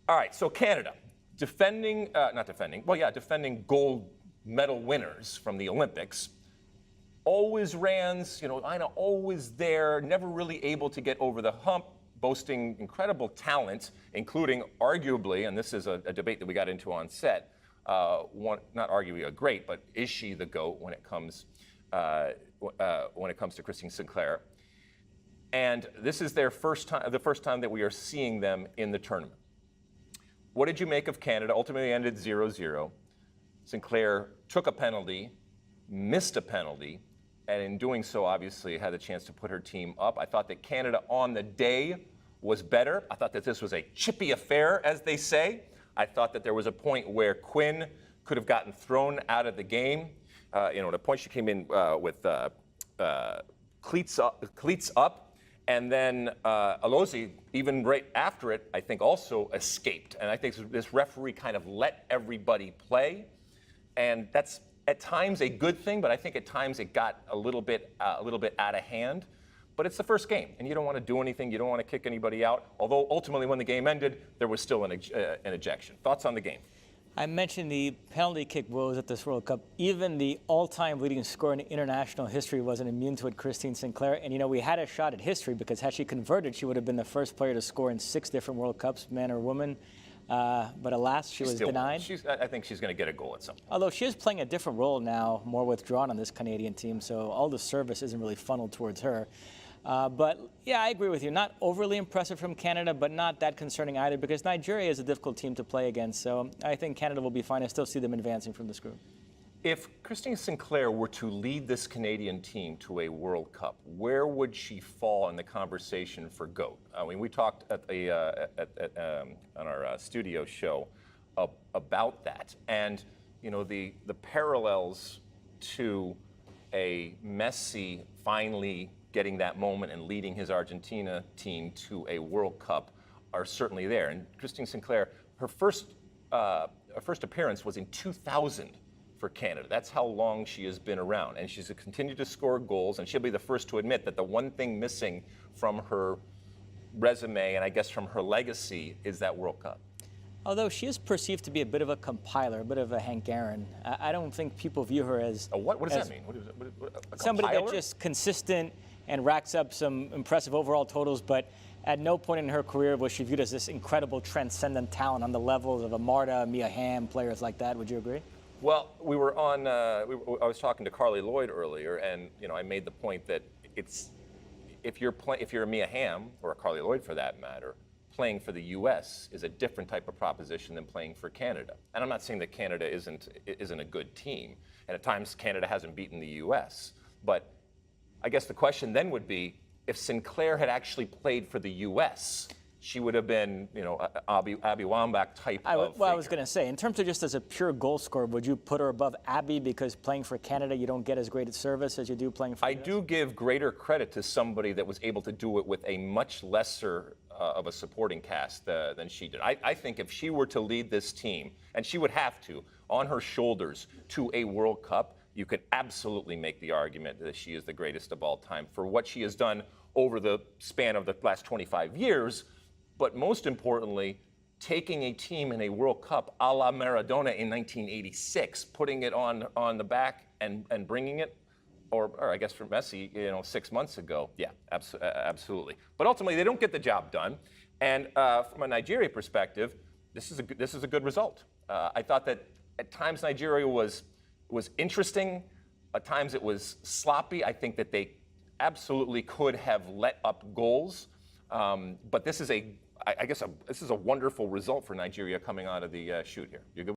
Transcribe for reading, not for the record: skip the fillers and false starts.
All right, so Canada, defending gold medal winners from the Olympics. Always Rans, always there, never really able to get over the hump, boasting incredible talent, including arguably, and this is a debate that we got into on set, not arguably a great, but is she the GOAT when it comes to Christine Sinclair? And this is the first time that we are seeing them in the tournament. What did you make of Canada? Ultimately ended 0-0. Sinclair took a penalty, missed a penalty, and in doing so, obviously, had the chance to put her team up. I thought that Canada on the day was better. I thought that this was a chippy affair, as they say. I thought that there was a point where Quinn could have gotten thrown out of the game. The point she came in with cleats up. And then Alozi, even right after it, I think also escaped. And I think this referee kind of let everybody play. And that's at times a good thing, but I think at times it got a little bit out of hand. But it's the first game, and you don't want to do anything. You don't want to kick anybody out. Although ultimately, when the game ended, there was still an ejection. Thoughts on the game? I mentioned the penalty kick woes at this World Cup. Even the all-time leading scorer in international history wasn't immune to it, Christine Sinclair. And, we had a shot at history because had she converted, she would have been the first player to score in 6 different World Cups, man or woman. But alas, she was denied. I think she's going to get a goal at some point. Although she is playing a different role now, more withdrawn on this Canadian team, so all the service isn't really funneled towards her. But, yeah, I agree with you. Not overly impressive from Canada, but not that concerning either, because Nigeria is a difficult team to play against. So I think Canada will be fine. I still see them advancing from this group. If Christine Sinclair were to lead this Canadian team to a World Cup, where would she fall in the conversation for GOAT? I mean, we talked on our studio show about that. And, the parallels to a Messi finally getting that moment and leading his Argentina team to a World Cup are certainly there. And Christine Sinclair, her first appearance was in 2000 for Canada. That's how long she has been around. And she's continued to score goals, and she'll be the first to admit that the one thing missing from her resume, and I guess from her legacy, is that World Cup. Although she is perceived to be a bit of a compiler, a bit of a Hank Aaron, I don't think people view her as... What does that mean? Somebody that's just consistent and racks up some impressive overall totals, but at no point in her career was she viewed as this incredible transcendent talent on the levels of a Marta, Mia Hamm, players like that. Would you agree? Well, we were on. I was talking to Carly Lloyd earlier, and I made the point that if you're a Mia Hamm or a Carly Lloyd for that matter, playing for the U.S. is a different type of proposition than playing for Canada. And I'm not saying that Canada isn't a good team, and at times Canada hasn't beaten the U.S. But I guess the question then would be, if Sinclair had actually played for the U.S., she would have been, Abby Wambach type of figure. I was going to say, in terms of just as a pure goal scorer, would you put her above Abby because playing for Canada you don't get as great a service as you do playing for the US? I do give greater credit to somebody that was able to do it with a much lesser of a supporting cast than she did. I think if she were to lead this team, and she would have to, on her shoulders to a World Cup, you could absolutely make the argument that she is the greatest of all time for what she has done over the span of the last 25 years, but most importantly, taking a team in a World Cup a la Maradona in 1986, putting it on the back and bringing it, or I guess for Messi, 6 months ago. Yeah, absolutely. But ultimately, they don't get the job done. And from a Nigeria perspective, this is a good result. I thought that at times Nigeria was interesting. At times it was sloppy. I think that they absolutely could have let up goals. But this is a wonderful result for Nigeria coming out of the chute here. You're good?